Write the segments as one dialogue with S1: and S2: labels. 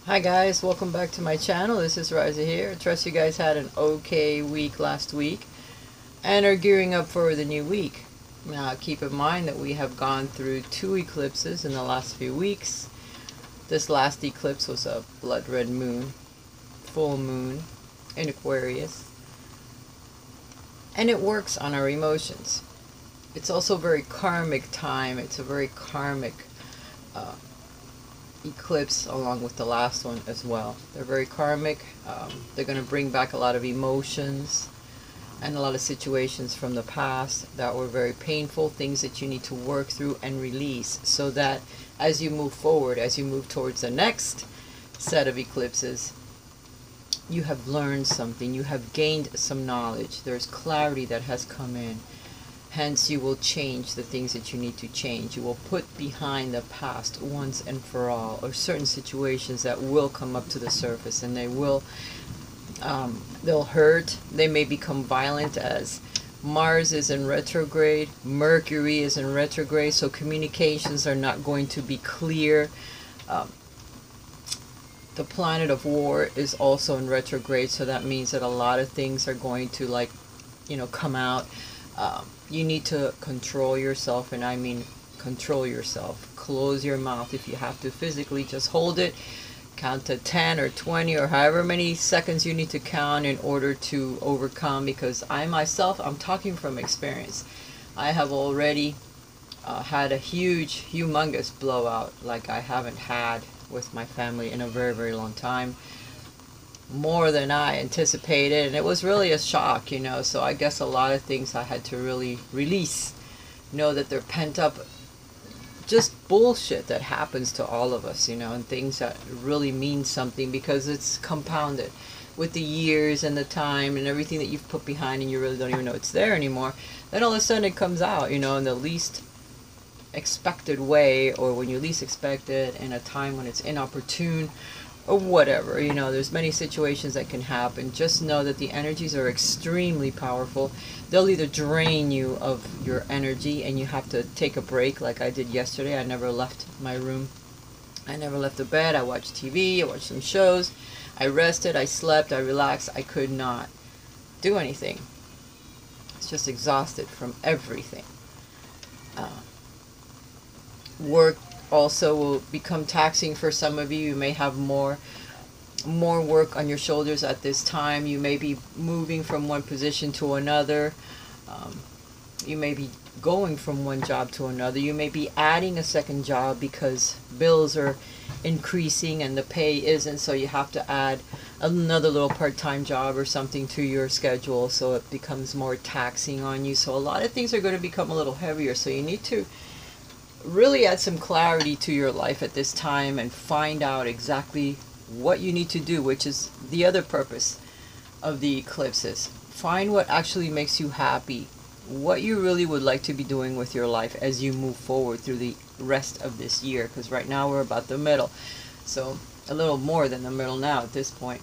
S1: Hi guys, welcome back to my channel. This is Riza here. I trust you guys had an okay week last week and are gearing up for the new week. Now keep in mind that we have gone through two eclipses in the last few weeks. This last eclipse was a blood red moon, full moon in Aquarius, and it works on our emotions. It's also a very karmic time. It's a very karmic eclipse along with the last one as well. They're very karmic. They're going to bring back a lot of emotions and a lot of situations from the past that were very painful, things that you need to work through and release, so that as you move forward, as you move towards the next set of eclipses, you have learned something, you have gained some knowledge, there's clarity that has come in. Hence, you will change the things that you need to change. You will put behind the past once and for all, or certain situations that will come up to the surface, and they will, they'll hurt. They may become violent as Mars is in retrograde, Mercury is in retrograde, so communications are not going to be clear. The planet of war is also in retrograde, so that means that a lot of things are going to come out. You need to control yourself, and I mean control yourself. Close your mouth if you have to physically. Just hold it, count to 10 or 20 or however many seconds you need to count in order to overcome, because I myself, I'm talking from experience. I have already had a huge, humongous blowout like I haven't had with my family in a very, very long time. More than I anticipated, and it was really a shock, so I guess a lot of things I had to really release, know that they're pent up, just bullshit that happens to all of us, and things that really mean something because it's compounded with the years and the time and everything that you've put behind, and you really don't even know it's there anymore. Then all of a sudden it comes out, in the least expected way, or when you least expect it, in a time when it's inopportune or whatever. There's many situations that can happen. Just know that the energies are extremely powerful. They'll either drain you of your energy and you have to take a break, like I did yesterday. I never left my room, I never left the bed. I watched TV, I watched some shows, I rested, I slept, I relaxed. I could not do anything. It's just exhausted from everything. Work also will become taxing for some of you. You may have more work on your shoulders at this time. You may be moving from one position to another. You may be going from one job to another. You may be adding a second job because bills are increasing and the pay isn't, so you have to add another little part-time job or something to your schedule, so it becomes more taxing on you. So a lot of things are going to become a little heavier, so you need to really add some clarity to your life at this time and find out exactly what you need to do, which is the other purpose of the eclipses. Find what actually makes you happy, what you really would like to be doing with your life as you move forward through the rest of this year, because right now we're about the middle, so a little more than the middle now at this point,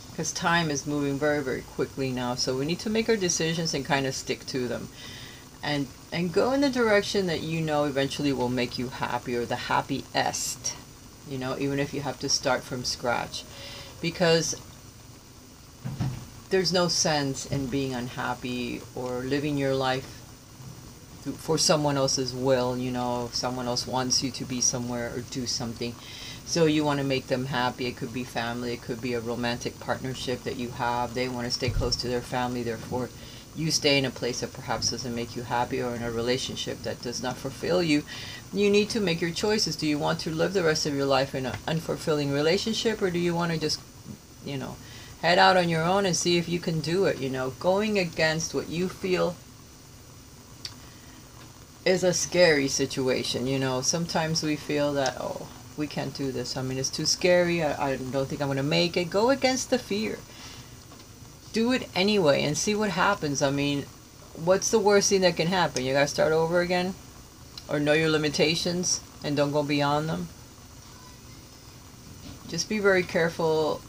S1: because time is moving very, very quickly now. So we need to make our decisions and kind of stick to them, and go in the direction that eventually will make you happy, or the happiest, even if you have to start from scratch, because there's no sense in being unhappy or living your life for someone else's will. If someone else wants you to be somewhere or do something, so you want to make them happy. It could be family, it could be a romantic partnership that you have. They want to stay close to their family, therefore you stay in a place that perhaps doesn't make you happy, or in a relationship that does not fulfill you. You need to make your choices. Do you want to live the rest of your life in an unfulfilling relationship, or do you want to just, head out on your own and see if you can do it? Going against what you feel is a scary situation. Sometimes we feel that, oh, we can't do this. It's too scary. I don't think I'm going to make it. Go against the fear. Do it anyway and see what happens. What's the worst thing that can happen? You gotta start over again? Or know your limitations and don't go beyond them? Just be very careful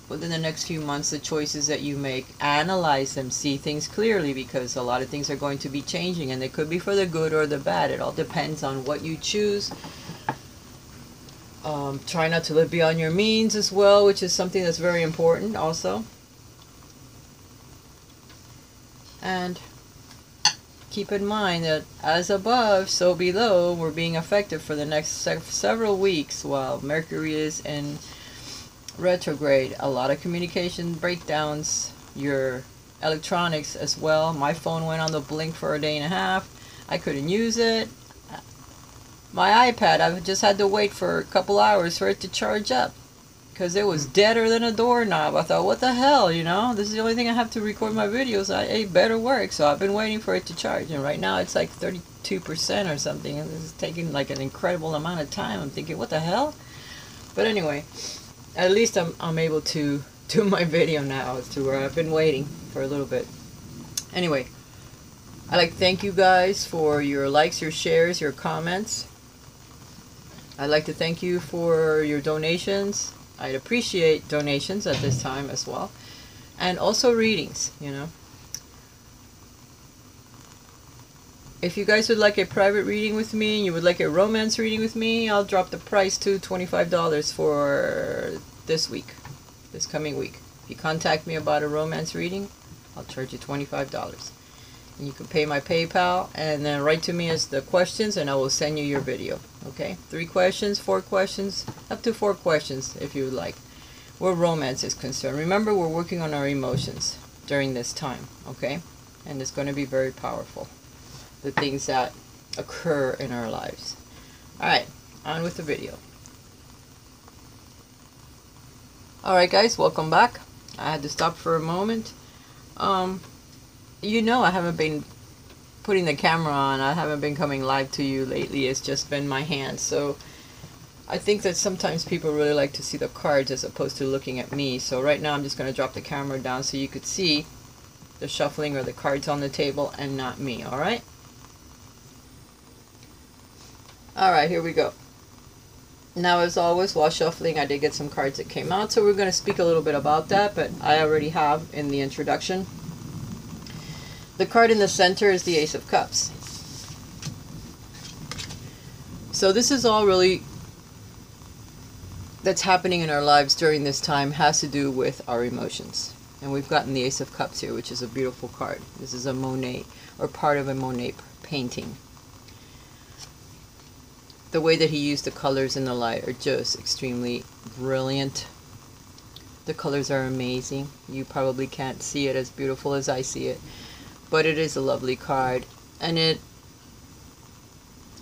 S1: within the next few months, the choices that you make. Analyze them, see things clearly, because a lot of things are going to be changing, and they could be for the good or the bad. It all depends on what you choose Try not to live beyond your means as well, which is something that's very important also. And keep in mind that as above, so below, we're being affected for the next several weeks while Mercury is in retrograde. A lot of communication breakdowns, your electronics as well. My phone went on the blink for a day and a half. I couldn't use it. My iPad, I've just had to wait for a couple hours for it to charge up because it was deader than a doorknob. I thought, what the hell, you know? This is the only thing I have to record my videos. It better work. So I've been waiting for it to charge, and right now it's like 32% or something, and this is taking like an incredible amount of time. I'm thinking, what the hell? But anyway, at least I'm able to do my video now, to where I've been waiting for a little bit. Anyway, I'd like to thank you guys for your likes, your shares, your comments. I'd like to thank you for your donations. I'd appreciate donations at this time as well. And also readings, you know. If you guys would like a private reading with me, and you would like a romance reading with me, I'll drop the price to $25 for this week, this coming week. If you contact me about a romance reading, I'll charge you $25. And you can pay my PayPal and then write to me as the questions, and I will send you your video. Okay? 3 questions, 4 questions, up to 4 questions if you would like, where romance is concerned. Remember, we're working on our emotions during this time. Okay? And it's going to be very powerful, the things that occur in our lives. Alright, on with the video. Alright guys, welcome back. I had to stop for a moment. You know, I haven't been putting the camera on. I haven't been coming live to you lately. It's just been my hands. So I think that sometimes people really like to see the cards as opposed to looking at me. So right now I'm just going to drop the camera down so you could see the shuffling or the cards on the table and not me. Alright? Alright, here we go. Now, as always, while shuffling, I did get some cards that came out. So we're going to speak a little bit about that, but I already have in the introduction. The card in the center is the Ace of Cups. So this is all really that's happening in our lives during this time has to do with our emotions. And we've gotten the Ace of Cups here, which is a beautiful card. This is a Monet, or part of a Monet painting. The way that he used the colors in the light are just extremely brilliant. The colors are amazing. You probably can't see it as beautiful as I see it. But it is a lovely card, and it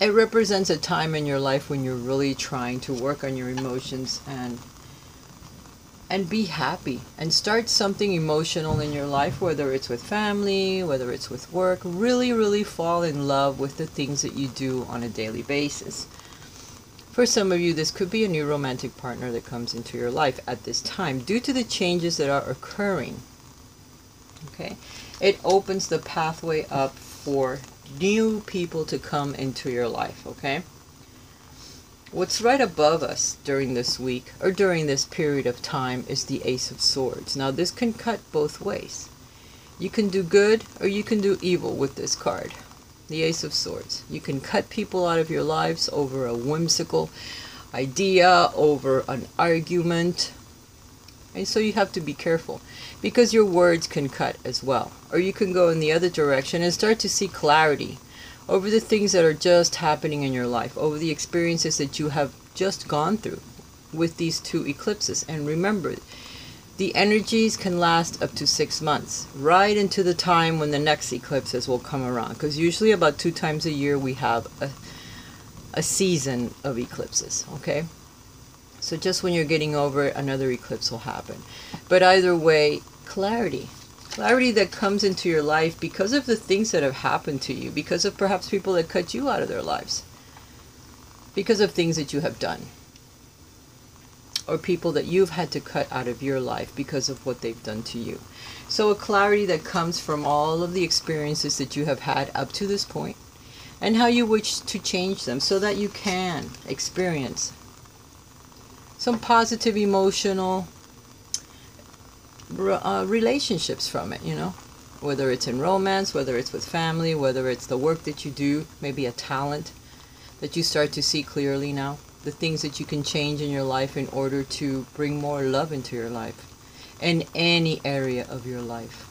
S1: represents a time in your life when you're really trying to work on your emotions and be happy and start something emotional in your life, whether it's with family, whether it's with work. Really fall in love with the things that you do on a daily basis. For some of you, this could be a new romantic partner that comes into your life at this time due to the changes that are occurring. Okay? It opens the pathway up for new people to come into your life, okay? What's right above us during this week, or during this period of time, is the Ace of Swords. Now, this can cut both ways. You can do good, or you can do evil with this card. The Ace of Swords. You can cut people out of your lives over a whimsical idea, over an argument. And so you have to be careful, because your words can cut as well. Or you can go in the other direction and start to see clarity over the things that are just happening in your life, over the experiences that you have just gone through with these 2 eclipses. And remember, the energies can last up to 6 months, right into the time when the next eclipses will come around. Because usually about 2 times a year we have a season of eclipses, okay? So just when you're getting over it, another eclipse will happen. But either way, clarity. Clarity that comes into your life because of the things that have happened to you, because of perhaps people that cut you out of their lives, because of things that you have done, or people that you've had to cut out of your life because of what they've done to you. So a clarity that comes from all of the experiences that you have had up to this point, and how you wish to change them so that you can experience some positive emotional relationships from it, you know, whether it's in romance, whether it's with family, whether it's the work that you do, maybe a talent that you start to see clearly now. the things that you can change in your life in order to bring more love into your life, in any area of your life.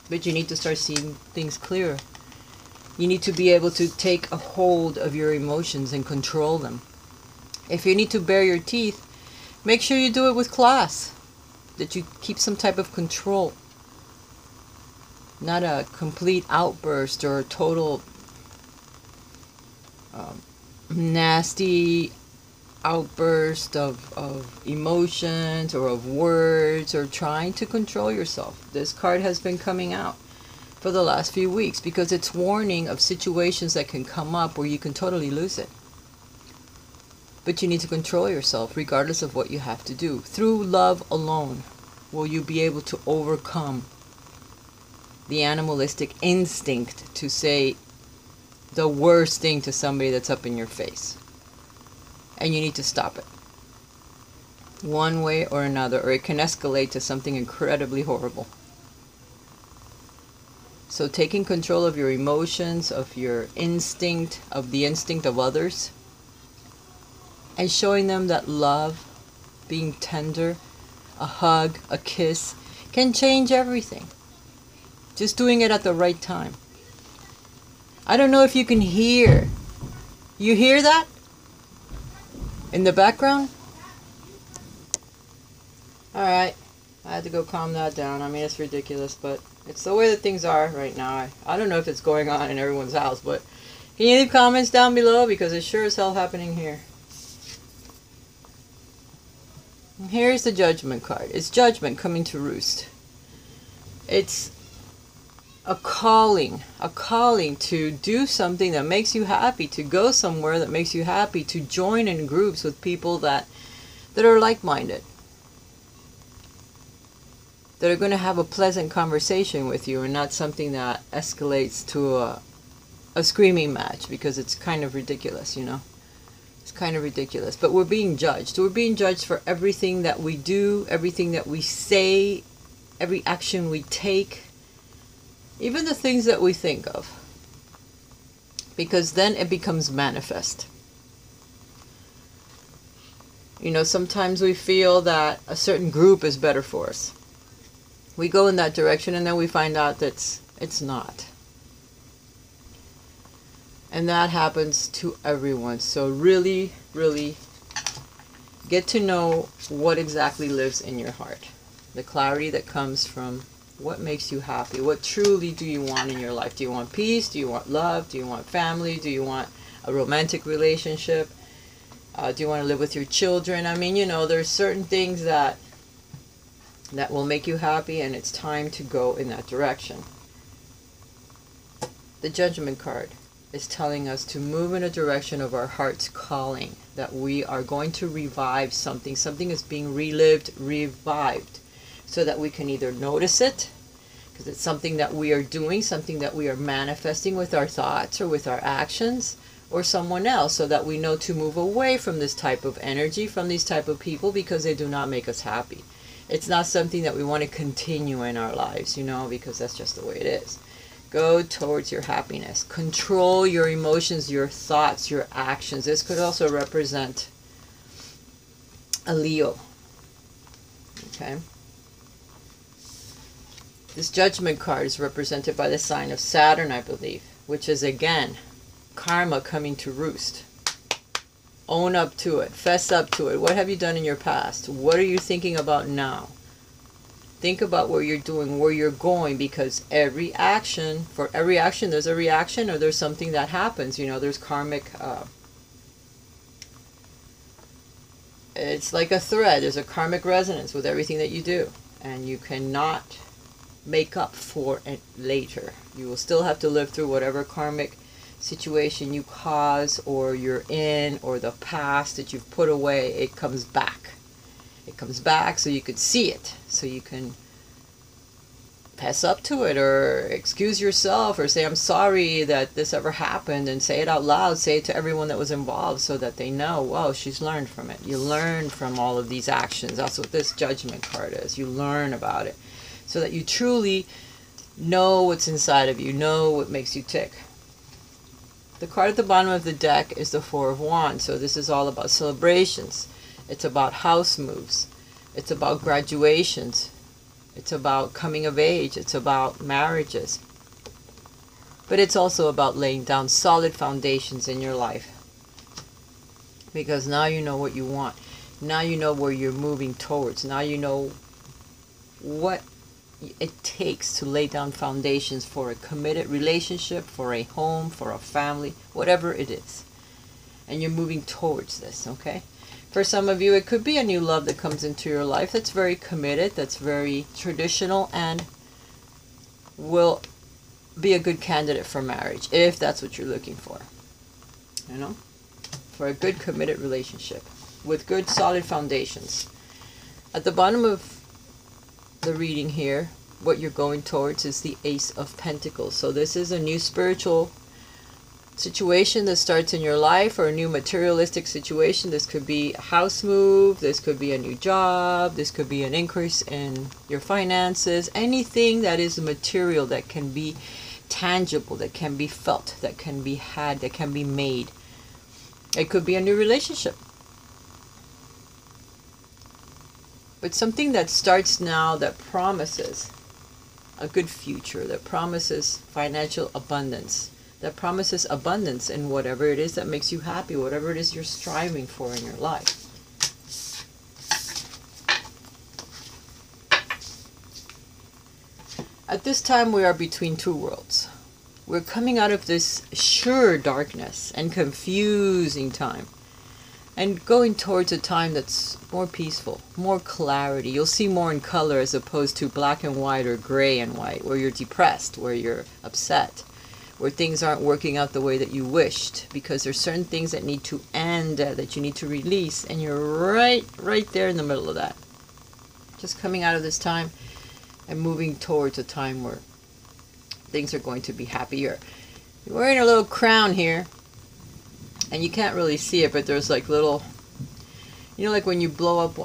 S1: But you need to start seeing things clearer. You need to be able to take a hold of your emotions and control them. If you need to bare your teeth, make sure you do it with class, that you keep some type of control. Not a complete outburst or a total nasty outburst of emotions or of words, or trying to control yourself. This card has been coming out for the last few weeks because it's warning of situations that can come up where you can totally lose it. But you need to control yourself regardless of what you have to do. Through love alone will you be able to overcome the animalistic instinct to say the worst thing to somebody that's up in your face. And you need to stop it, one way or another, or it can escalate to something incredibly horrible. So taking control of your emotions, of your instinct, of the instinct of others, and showing them that love, being tender, a hug, a kiss, can change everything. Just doing it at the right time. I don't know if you can hear. You hear that? In the background? Alright. I had to go calm that down. I mean, it's ridiculous, but it's the way that things are right now. I don't know if it's going on in everyone's house, but can you leave comments down below? Because it's sure as hell happening here. Here's the Judgment card. It's judgment coming to roost. It's a calling to do something that makes you happy, to go somewhere that makes you happy, to join in groups with people that are like-minded, that are going to have a pleasant conversation with you, and not something that escalates to a screaming match, because it's kind of ridiculous, you know. It's kind of ridiculous. But we're being judged. We're being judged for everything that we do, everything that we say, every action we take, even the things that we think of. Because then it becomes manifest. You know, sometimes we feel that a certain group is better for us. We go in that direction and then we find out that it's not. And that happens to everyone. So really, really get to know what exactly lives in your heart. The clarity that comes from what makes you happy. What truly do you want in your life? Do you want peace? Do you want love? Do you want family? Do you want a romantic relationship? Do you want to live with your children? I mean, you know, there's certain things that will make you happy, and it's time to go in that direction. The Judgment card is telling us to move in a direction of our heart's calling, that we are going to revive something. Something is being relived, revived, so that we can either notice it, because it's something that we are doing, something that we are manifesting with our thoughts or with our actions, or someone else, so that we know to move away from this type of energy, from these type of people, because they do not make us happy. It's not something that we want to continue in our lives, you know, because that's just the way it is. Go towards your happiness. Control your emotions, your thoughts, your actions. This could also represent a Leo. Okay. This Judgment card is represented by the sign of Saturn, I believe, which is, again, karma coming to roost. Own up to it. Fess up to it. What have you done in your past? What are you thinking about now? Think about what you're doing, where you're going, because for every action, there's a reaction, or there's something that happens. You know, there's karmic, it's like a thread. There's a karmic resonance with everything that you do. And you cannot make up for it later. You will still have to live through whatever karmic situation you cause, or you're in, or the past that you've put away. It comes back. It comes back so you could see it, so you can pass up to it, or excuse yourself, or say, I'm sorry that this ever happened, and say it out loud. Say it to everyone that was involved, so that they know, whoa, she's learned from it. You learn from all of these actions. That's what this Judgment card is. You learn about it, so that you truly know what's inside of you, know what makes you tick. The card at the bottom of the deck is the Four of Wands. So this is all about celebrations. It's about house moves. It's about graduations. It's about coming of age. It's about marriages. But it's also about laying down solid foundations in your life. Because now you know what you want. Now you know where you're moving towards. Now you know what it takes to lay down foundations for a committed relationship, for a home, for a family, whatever it is. And you're moving towards this, okay? For some of you, it could be a new love that comes into your life that's very committed, that's very traditional, and will be a good candidate for marriage, if that's what you're looking for. You know? For a good committed relationship with good solid foundations. At the bottom of the reading here, what you're going towards is the Ace of Pentacles. So this is a new spiritual situation that starts in your life, or a new materialistic situation. This could be a house move, this could be a new job, this could be an increase in your finances, anything that is material, that can be tangible, that can be felt, that can be had, that can be made. It could be a new relationship. But something that starts now, that promises a good future, that promises financial abundance, that promises abundance in whatever it is that makes you happy, whatever it is you're striving for in your life. At this time, we are between two worlds. We're coming out of this sure darkness and confusing time, and going towards a time that's more peaceful, more clarity. You'll see more in color as opposed to black and white or gray and white, where you're depressed, where you're upset, where things aren't working out the way that you wished, because there's certain things that need to end, that you need to release, and you're right there in the middle of that. Just coming out of this time and moving towards a time where things are going to be happier. You're wearing a little crown here, and you can't really see it, but there's like little, you know, like when you blow up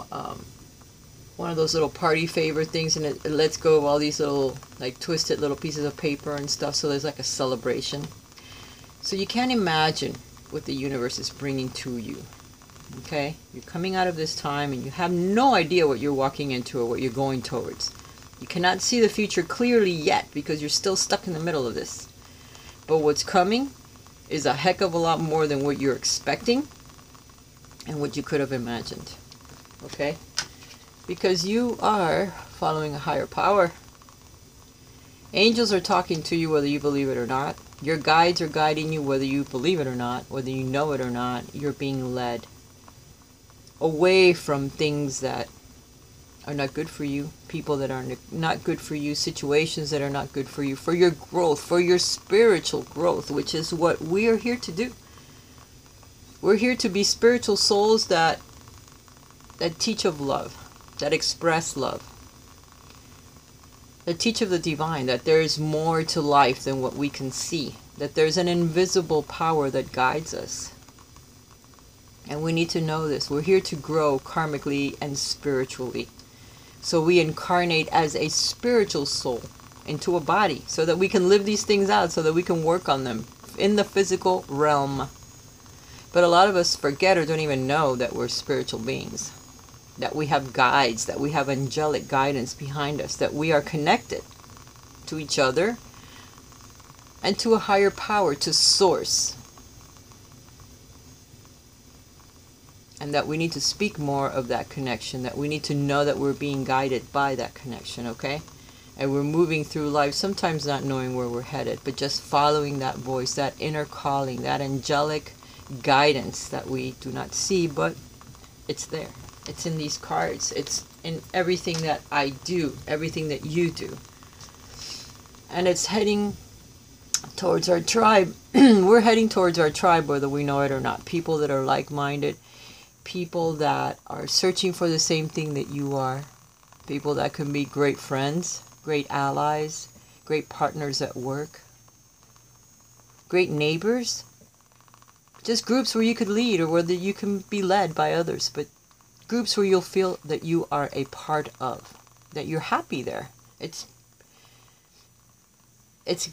S1: one of those little party favor things, and it lets go of all these little, like, twisted little pieces of paper and stuff, so there's like a celebration. So you can't imagine what the universe is bringing to you, okay? You're coming out of this time, and you have no idea what you're walking into or what you're going towards. You cannot see the future clearly yet, because you're still stuck in the middle of this. But what's coming is a heck of a lot more than what you're expecting and what you could have imagined. Okay? Because you are following a higher power. Angels are talking to you whether you believe it or not. Your guides are guiding you whether you believe it or not, whether you know it or not. You're being led away from things that are not good for you, people that are not good for you, situations that are not good for you, for your growth, for your spiritual growth, which is what we are here to do. We're here to be spiritual souls that teach of love, that express love, that teach of the divine, that there is more to life than what we can see, that there's an invisible power that guides us. And we need to know this. We're here to grow karmically and spiritually. So we incarnate as a spiritual soul into a body so that we can live these things out, so that we can work on them in the physical realm. But a lot of us forget or don't even know that we're spiritual beings, that we have guides, that we have angelic guidance behind us, that we are connected to each other and to a higher power, to source. And that we need to speak more of that connection, that we need to know that we're being guided by that connection, okay? And we're moving through life, sometimes not knowing where we're headed, but just following that voice, that inner calling, that angelic guidance that we do not see, but it's there. It's in these cards. It's in everything that I do, everything that you do. And it's heading towards our tribe. We're heading towards our tribe, whether we know it or not. People that are like-minded, people that are searching for the same thing that you are, people that can be great friends, great allies, great partners at work, great neighbors, just groups where you could lead or whether you can be led by others, but groups where you'll feel that you are a part of, that you're happy there. It's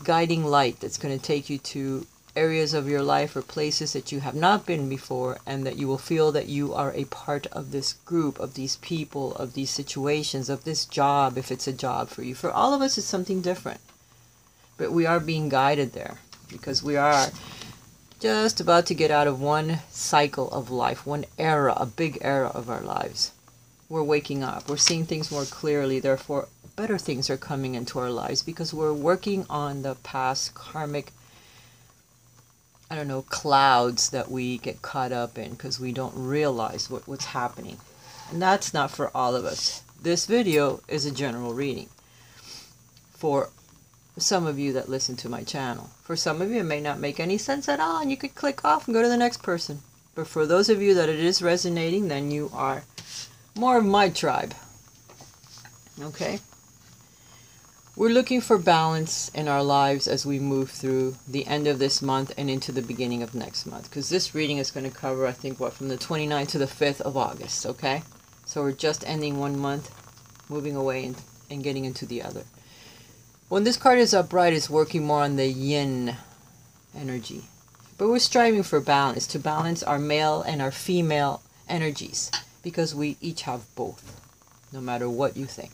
S1: guiding light that's going to take you to areas of your life or places that you have not been before, and that you will feel that you are a part of this group, of these people, of these situations, of this job, if it's a job for you. For all of us, it's something different. But we are being guided there because we are just about to get out of one cycle of life, one era, a big era of our lives. We're waking up. We're seeing things more clearly. Therefore, better things are coming into our lives because we're working on the past karmic, clouds that we get caught up in because we don't realize what's happening. And that's not for all of us. This video is a general reading for some of you that listen to my channel. For some of you, it may not make any sense at all, and you could click off and go to the next person. But for those of you that it is resonating, then you are more of my tribe. Okay? We're looking for balance in our lives as we move through the end of this month and into the beginning of next month. Because this reading is going to cover, I think, from the 29th to the 5th of August. Okay? So we're just ending one month, moving away and getting into the other. When this card is upright, it's working more on the yin energy. But we're striving for balance, to balance our male and our female energies. Because we each have both, no matter what you think.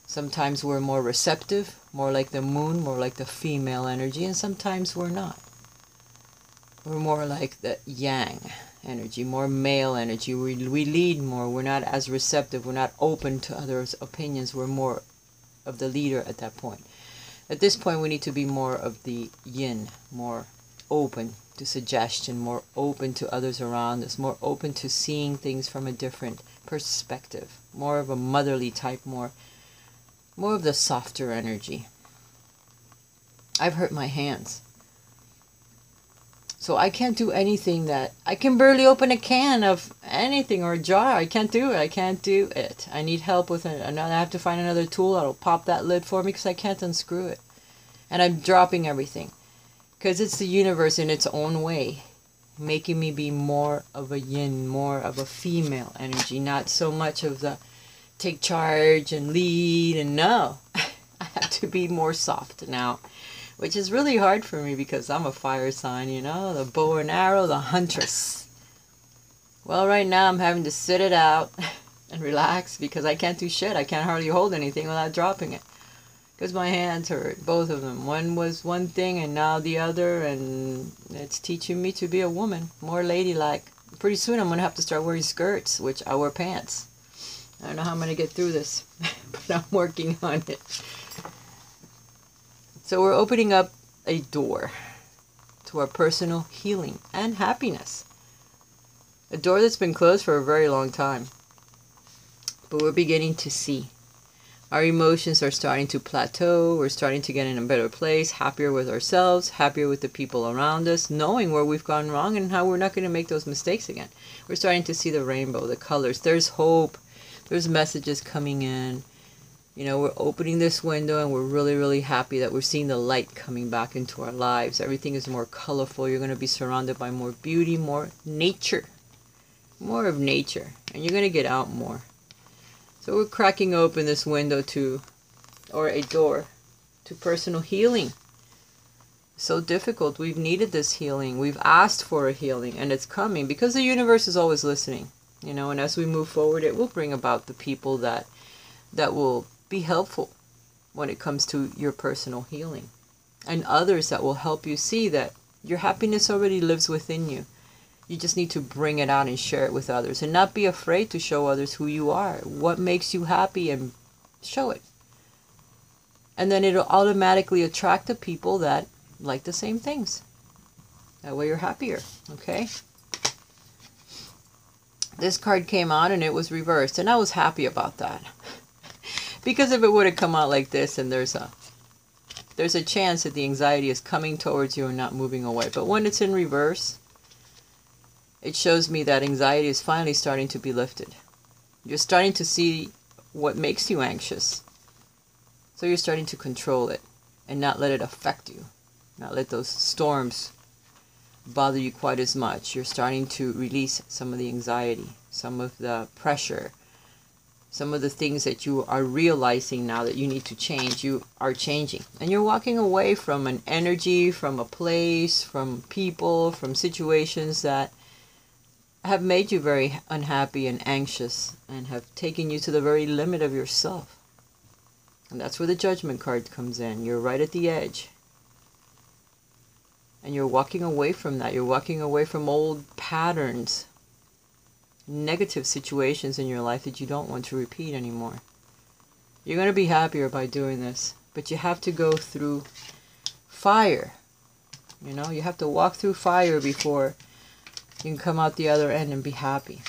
S1: Sometimes we're more receptive, more like the moon, more like the female energy, and sometimes we're not. We're more like the yang energy, more male energy. We lead more. We're not as receptive. We're not open to others' opinions. We're more of the leader at that point. At this point, we need to be more of the yin, more open to suggestion, more open to others around us, more open to seeing things from a different perspective, more of a motherly type, more of the softer energy. I've hurt my hands, so I can't do anything I can barely open a can of anything or a jar. I can't do it. I need help with it. I have to find another tool that'll pop that lid for me because I can't unscrew it. And I'm dropping everything because it's the universe in its own way making me be more of a yin, more of a female energy, not so much of the take charge and lead. And no, I have to be more soft now, which is really hard for me because I'm a fire sign, the bow and arrow, the huntress. Well, right now I'm having to sit it out and relax because I can't do shit. I can't hardly hold anything without dropping it because my hands hurt, both of them. One was one thing and now the other, and it's teaching me to be a woman, more ladylike. Pretty soon I'm going to have to start wearing skirts, which I wear pants. I don't know how I'm going to get through this, but I'm working on it. So we're opening up a door to our personal healing and happiness. A door that's been closed for a very long time. But we're beginning to see. Our emotions are starting to plateau. We're starting to get in a better place, happier with ourselves, happier with the people around us, knowing where we've gone wrong and how we're not going to make those mistakes again. We're starting to see the rainbow, the colors. There's hope. There's messages coming in. We're opening this window and we're really, really happy that we're seeing the light coming back into our lives. Everything is more colorful. You're going to be surrounded by more beauty, more nature. More of nature. And you're going to get out more. So we're cracking open this window or a door to personal healing. So difficult. We've needed this healing. We've asked for a healing and it's coming because the universe is always listening. And as we move forward, it will bring about the people that will be helpful when it comes to your personal healing. And others that will help you see that your happiness already lives within you. You just need to bring it out and share it with others. And not be afraid to show others who you are. What makes you happy, and show it. And then it'll automatically attract the people that like the same things. That way you're happier. Okay? This card came out and it was reversed. And I was happy about that. Because if it would have come out like this, and there's a chance that the anxiety is coming towards you and not moving away. But when it's in reverse, it shows me that anxiety is finally starting to be lifted. You're starting to see what makes you anxious. So you're starting to control it and not let it affect you. Not let those storms bother you quite as much. You're starting to release some of the anxiety, some of the pressure, Some of the things that you are realizing now that you need to change, you are changing. And you're walking away from an energy, from a place, from people, from situations that have made you very unhappy and anxious and have taken you to the very limit of yourself. And that's where the Judgment card comes in. You're right at the edge. And you're walking away from that. You're walking away from old patterns, negative situations in your life that you don't want to repeat anymore. You're going to be happier by doing this, but you have to go through fire. You know, you have to walk through fire before you can come out the other end and be happy.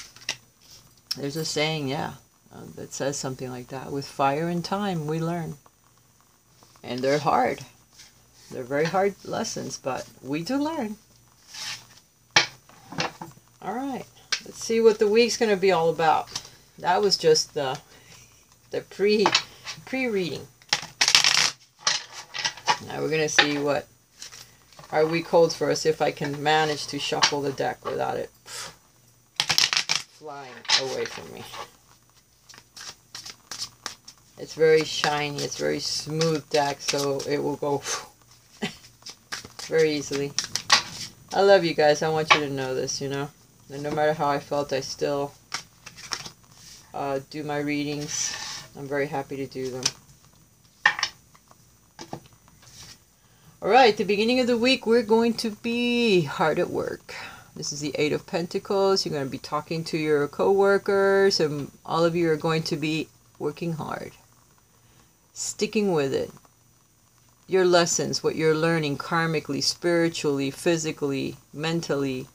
S1: There's a saying, that says something like that. With fire and time, we learn. And they're hard. They're very hard lessons, but we do learn. All right. Let's see what the week's going to be all about. That was just the pre-reading. Now we're going to see what our week holds for us, if I can manage to shuffle the deck without it flying away from me. It's very shiny. It's very smooth deck, so it will go very easily. I love you guys. I want you to know this, you know. And no matter how I felt, I still do my readings. I'm very happy to do them. Alright, the beginning of the week, we're going to be hard at work. This is the Eight of Pentacles. You're going to be talking to your co-workers, and all of you are going to be working hard. Sticking with it. Your lessons, what you're learning karmically, spiritually, physically, mentally,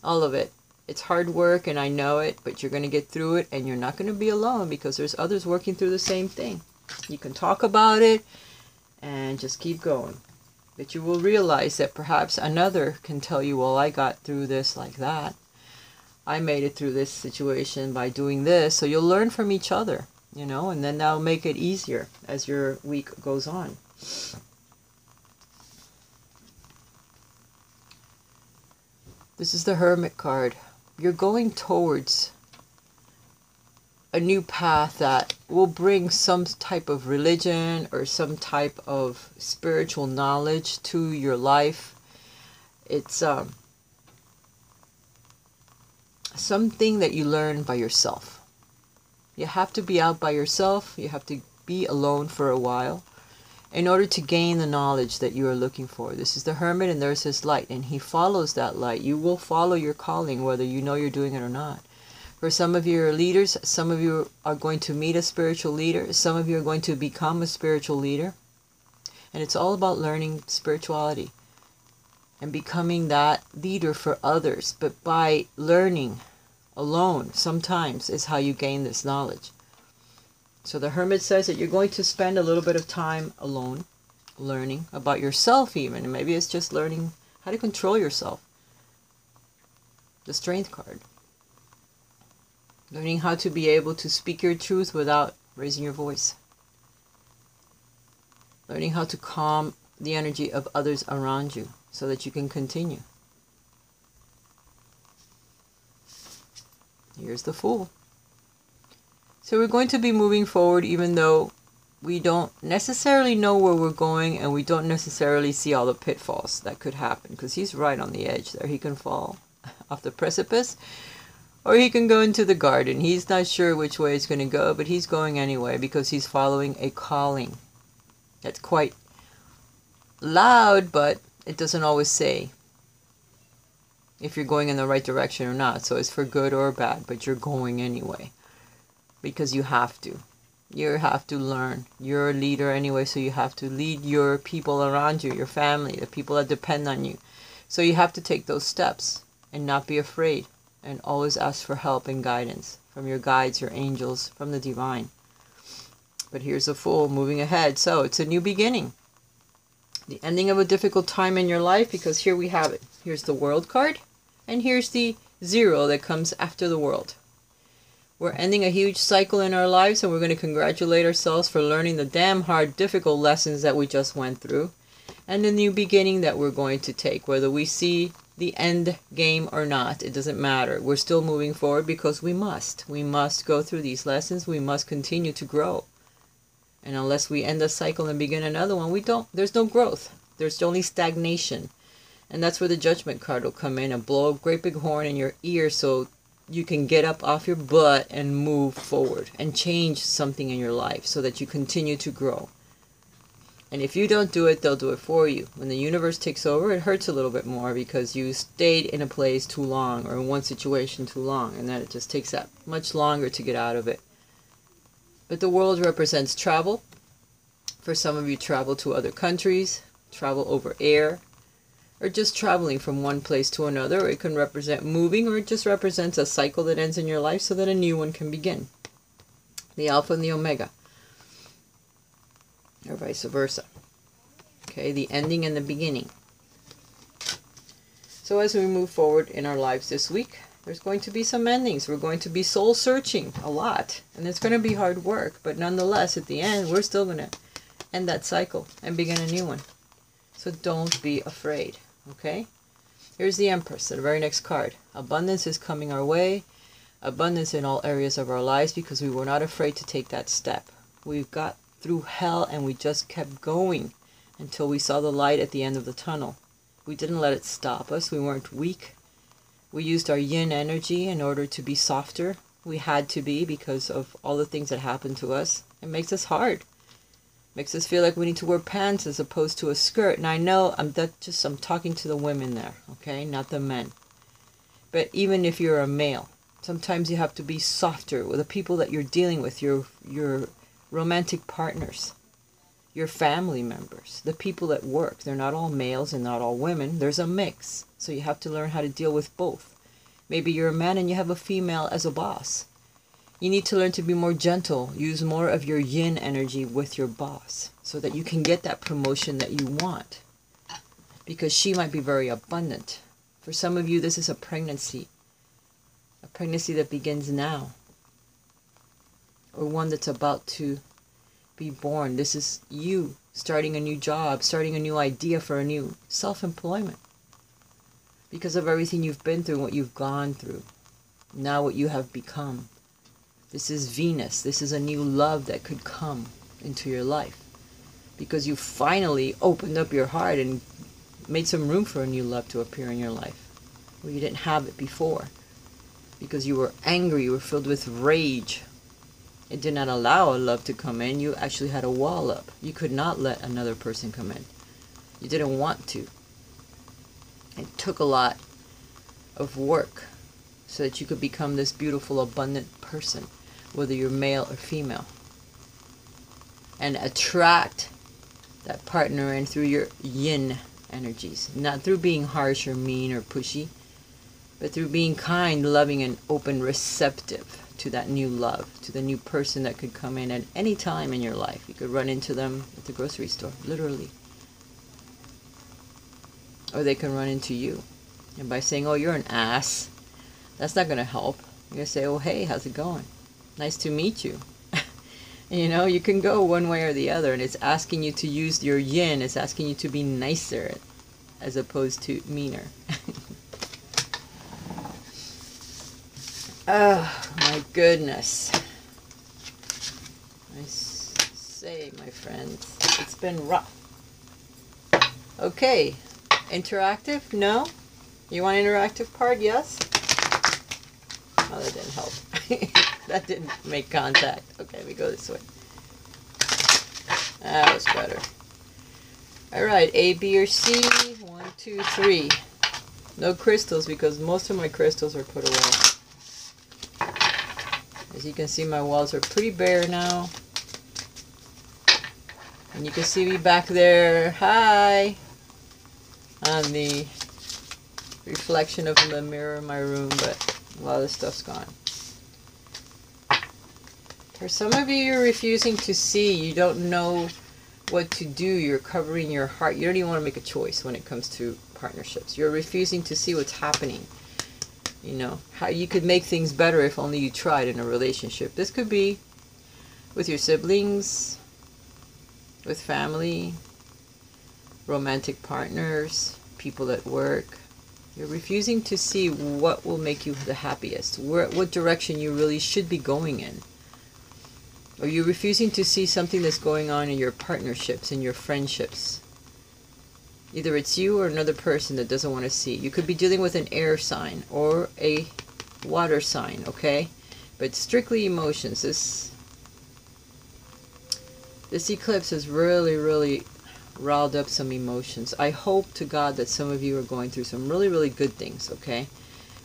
S1: all of it. It's hard work, and I know it, but you're going to get through it, and you're not going to be alone because there's others working through the same thing. You can talk about it and just keep going. But you will realize that perhaps another can tell you, well, I got through this like that. I made it through this situation by doing this. So you'll learn from each other, you know, and then that'll make it easier as your week goes on. This is the Hermit card. You're going towards a new path that will bring some type of religion or some type of spiritual knowledge to your life. It's something that you learn by yourself. You have to be out by yourself. You have to be alone for a while in order to gain the knowledge that you are looking for. This is the Hermit, and there's his light, and he follows that light. You will follow your calling whether you know you're doing it or not. For some of you are leaders, some of you are going to meet a spiritual leader, some of you are going to become a spiritual leader. And it's all about learning spirituality and becoming that leader for others. But by learning alone, sometimes, is how you gain this knowledge. So the Hermit says that you're going to spend a little bit of time alone, learning about yourself even. And maybe it's just learning how to control yourself. The Strength card. Learning how to be able to speak your truth without raising your voice. Learning how to calm the energy of others around you so that you can continue. Here's the Fool. So we're going to be moving forward even though we don't necessarily know where we're going, and we don't necessarily see all the pitfalls that could happen, because he's right on the edge there. He can fall off the precipice, or he can go into the garden. He's not sure which way it's going to go, but he's going anyway because he's following a calling. That's quite loud, but it doesn't always say if you're going in the right direction or not. So it's for good or bad, but you're going anyway because you have to. You have to learn. You're a leader anyway, so you have to lead your people around you, your family, the people that depend on you. So you have to take those steps and not be afraid. And always ask for help and guidance from your guides, your angels, from the divine. But here's the Fool moving ahead. So it's a new beginning. The ending of a difficult time in your life, because here we have it. Here's the World card, and here's the 0 that comes after the World. We're ending a huge cycle in our lives, and we're going to congratulate ourselves for learning the damn hard, difficult lessons that we just went through, and the new beginning that we're going to take, whether we see the end game or not, it doesn't matter. We're still moving forward because we must. We must go through these lessons. We must continue to grow. And unless we end a cycle and begin another one, there's no growth. There's only stagnation. And that's where the judgment card will come in and blow a great big horn in your ear so you can get up off your butt and move forward and change something in your life so that you continue to grow. And if you don't do it, they'll do it for you. When the universe takes over, it hurts a little bit more because you stayed in a place too long or in one situation too long, and then it just takes that much longer to get out of it. But the world represents travel. For some of you, travel to other countries, travel over air, or just traveling from one place to another. Or it can represent moving, or it just represents a cycle that ends in your life so that a new one can begin. The Alpha and the Omega. Or vice versa. Okay, the ending and the beginning. So as we move forward in our lives this week, there's going to be some endings. We're going to be soul searching a lot. And it's going to be hard work. But nonetheless, at the end, we're still going to end that cycle and begin a new one. So don't be afraid. Okay? Here's the Empress, the very next card. Abundance is coming our way. Abundance in all areas of our lives because we were not afraid to take that step. We've got through hell and we just kept going until we saw the light at the end of the tunnel. We didn't let it stop us. We weren't weak. We used our yin energy in order to be softer. We had to be because of all the things that happened to us. It makes us hard. Makes us feel like we need to wear pants as opposed to a skirt. And I know I'm talking to the women there, okay? Not the men. But even if you're a male, sometimes you have to be softer with the people that you're dealing with, your romantic partners, your family members, the people at work. They're not all males and not all women. There's a mix. So you have to learn how to deal with both. Maybe you're a man and you have a female as a boss. You need to learn to be more gentle. Use more of your yin energy with your boss so that you can get that promotion that you want. Because she might be very abundant. For some of you, this is a pregnancy. A pregnancy that begins now. Or one that's about to be born. This is you starting a new job, starting a new idea for a new self-employment. Because of everything you've been through, what you've gone through. Now what you have become. This is Venus. This is a new love that could come into your life. Because you finally opened up your heart and made some room for a new love to appear in your life. Where you didn't have it before. Because you were angry, you were filled with rage. It did not allow a love to come in. You actually had a wall up. You could not let another person come in. You didn't want to. It took a lot of work so that you could become this beautiful, abundant person, whether you're male or female. And attract that partner in through your yin energies. Not through being harsh or mean or pushy, but through being kind, loving, and open, receptive to that new love, to the new person that could come in at any time in your life. You could run into them at the grocery store, literally. Or they can run into you. And by saying, oh, you're an ass, that's not going to help. You're going to say, oh, hey, how's it going? Nice to meet you. You know, you can go one way or the other, and it's asking you to use your yin. It's asking you to be nicer as opposed to meaner. Oh, my goodness. I say, my friends, it's been rough. Okay, interactive? No? You want interactive part? Yes? Oh, that didn't help. That didn't make contact. Okay, we go this way. That was better. Alright, A, B, or C. 1, 2, 3. No crystals because most of my crystals are put away. As you can see, my walls are pretty bare now. And you can see me back there. Hi! On the reflection of the mirror in my room, but a lot of the stuff's gone. For some of you, you're refusing to see. You don't know what to do. You're covering your heart. You don't even want to make a choice when it comes to partnerships. You're refusing to see what's happening. You know, how you could make things better if only you tried in a relationship. This could be with your siblings, with family, romantic partners, people at work. You're refusing to see what will make you the happiest, what direction you really should be going in. Or you're refusing to see something that's going on in your partnerships, in your friendships. Either it's you or another person that doesn't want to see. You could be dealing with an air sign or a water sign, okay? But strictly emotions. This eclipse has really riled up some emotions. I hope to God that some of you are going through some really good things, okay?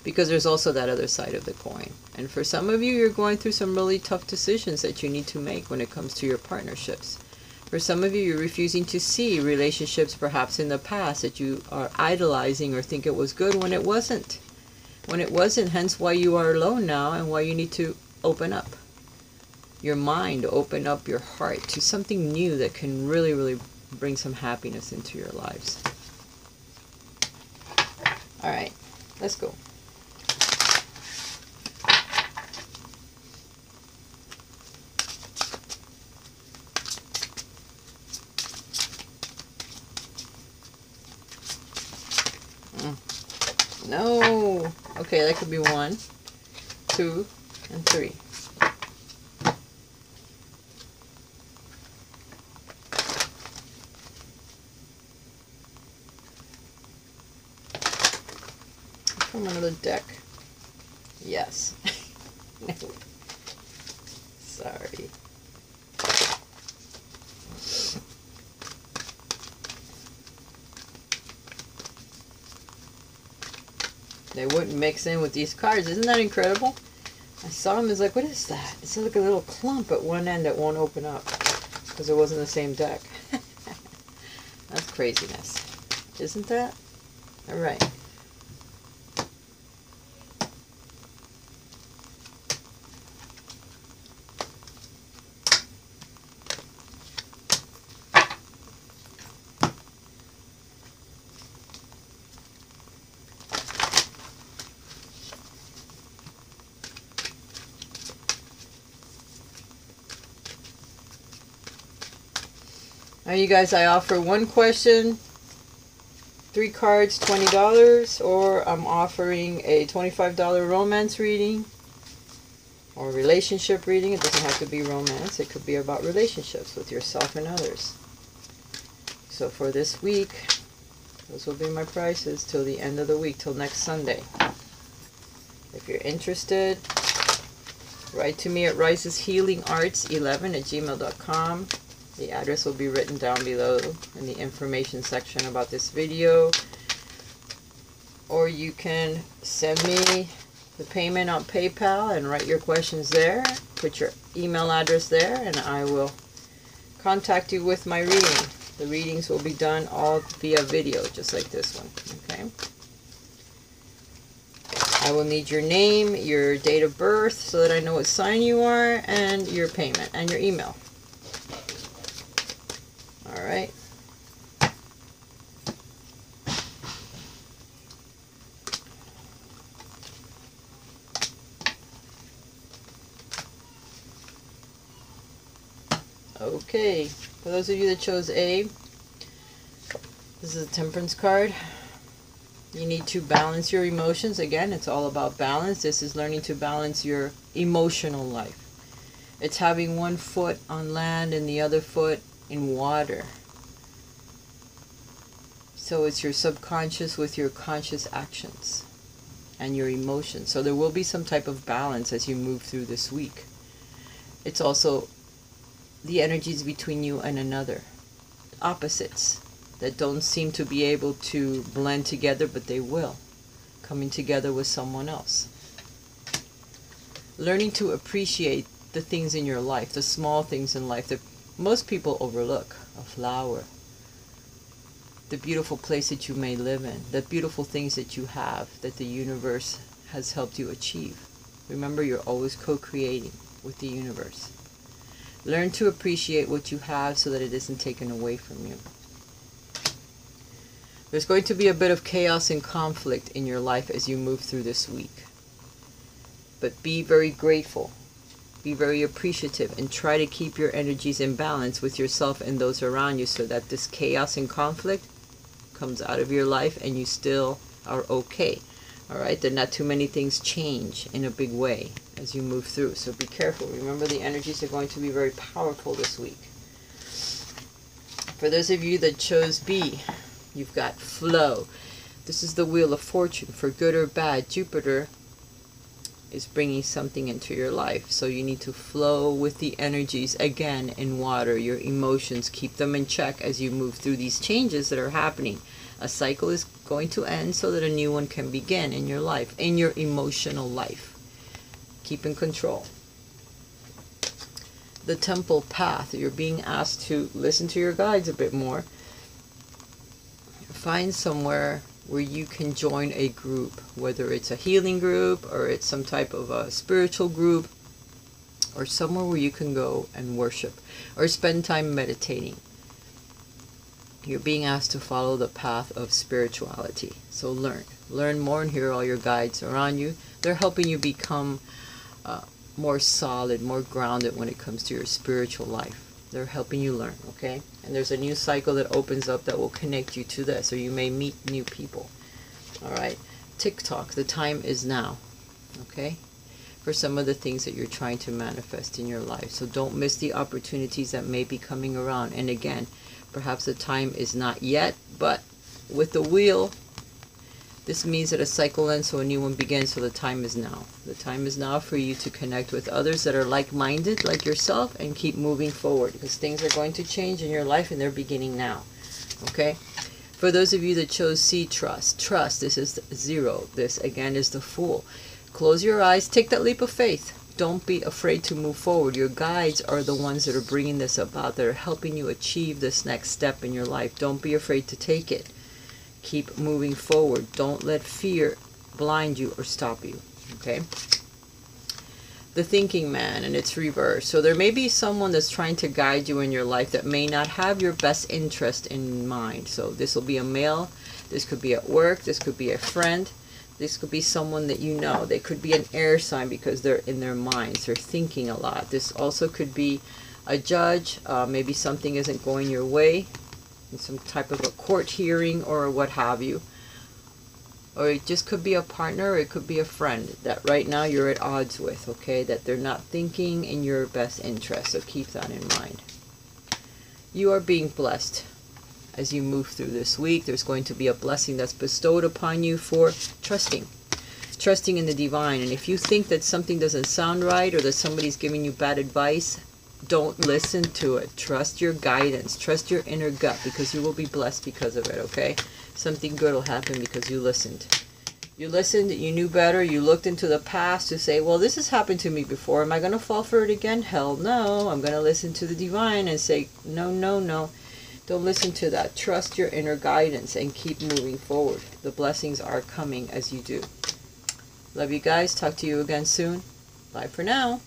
S1: Because there's also that other side of the coin. And for some of you, you're going through some really tough decisions that you need to make when it comes to your partnerships. For some of you, you're refusing to see relationships perhaps in the past that you are idolizing or think it was good when it wasn't. When it wasn't, hence why you are alone now and why you need to open up your mind, open up your heart to something new that can really bring some happiness into your lives. All right, let's go. No. Okay, that could be 1, 2, and 3. From another deck. Yes. No. Sorry. They wouldn't mix in with these cards. Isn't that incredible? I saw them as like, what is that? It's like a little clump at one end that won't open up because it wasn't the same deck. That's craziness. Isn't that? All right. Now you guys, I offer 1 question, 3 cards, $20, or I'm offering a $25 romance reading or relationship reading. It doesn't have to be romance. It could be about relationships with yourself and others. So for this week, those will be my prices till the end of the week, till next Sunday. If you're interested, write to me at riseshealingarts11@gmail.com. The address will be written down below in the information section about this video. Or you can send me the payment on PayPal and write your questions there. Put your email address there and I will contact you with my reading. The readings will be done all via video, just like this one. Okay. I will need your name, your date of birth so that I know what sign you are, and your payment and your email. All right. Okay, for those of you that chose A, this is a Temperance card. You need to balance your emotions. Again, it's all about balance. This is learning to balance your emotional life. It's having one foot on land and the other foot in water. So it's your subconscious with your conscious actions and your emotions. So there will be some type of balance as you move through this week. It's also the energies between you and another. Opposites that don't seem to be able to blend together, but they will. Coming together with someone else. Learning to appreciate the things in your life, the small things in life that most people overlook. A flower, the beautiful place that you may live in, the beautiful things that you have that the universe has helped you achieve. Remember, you're always co-creating with the universe. Learn to appreciate what you have so that it isn't taken away from you. There's going to be a bit of chaos and conflict in your life as you move through this week. But be very grateful. Be very appreciative and try to keep your energies in balance with yourself and those around you so that this chaos and conflict comes out of your life and you still are okay. All right, that not too many things change in a big way as you move through. So be careful. Remember, the energies are going to be very powerful this week. For those of you that chose B, you've got flow. This is the Wheel of Fortune. For good or bad, Jupiter is bringing something into your life. So you need to flow with the energies again in water. Your emotions, keep them in check as you move through these changes that are happening. A cycle is going to end so that a new one can begin in your life, in your emotional life. Keep in control. The Temple Path, you're being asked to listen to your guides a bit more. Find somewhere where you can join a group, whether it's a healing group or it's some type of a spiritual group, or somewhere where you can go and worship or spend time meditating. You're being asked to follow the path of spirituality. So learn more, and hear all your guides around you. They're helping you become more solid, more grounded when it comes to your spiritual life. They're helping you learn, okay? And there's a new cycle that opens up that will connect you to this, or you may meet new people. All right? TikTok, the time is now, okay? For some of the things that you're trying to manifest in your life. So don't miss the opportunities that may be coming around. And again, perhaps the time is not yet, but with the wheel, this means that a cycle ends, so a new one begins, so the time is now. The time is now for you to connect with others that are like-minded, like yourself, and keep moving forward, because things are going to change in your life, and they're beginning now. Okay? For those of you that chose C, trust. Trust, this is 0. This, again, is the Fool. Close your eyes. Take that leap of faith. Don't be afraid to move forward. Your guides are the ones that are bringing this about, that are helping you achieve this next step in your life. Don't be afraid to take it. Keep moving forward. Don't let fear blind you or stop you. Okay? The Thinking Man, and it's reverse. So there may be someone that's trying to guide you in your life that may not have your best interest in mind. So this will be a male. This could be at work. This could be a friend. This could be someone that you know. They could be an air sign because they're in their minds. They're thinking a lot. This also could be a judge. Maybe something isn't going your way. In some type of a court hearing or what have you. Or it just could be a partner, or it could be a friend that right now you're at odds with, okay? That they're not thinking in your best interest, so keep that in mind. You are being blessed as you move through this week. There's going to be a blessing that's bestowed upon you for trusting. Trusting in the divine. And if you think that something doesn't sound right, or that somebody's giving you bad advice, don't listen to it. Trust your guidance. Trust your inner gut, because you will be blessed because of it, okay? Something good will happen because you listened. You listened, you knew better, you looked into the past to say, well, this has happened to me before. Am I going to fall for it again? Hell no. I'm going to listen to the divine and say, no, no, no. Don't listen to that. Trust your inner guidance and keep moving forward. The blessings are coming as you do. Love you guys. Talk to you again soon. Bye for now.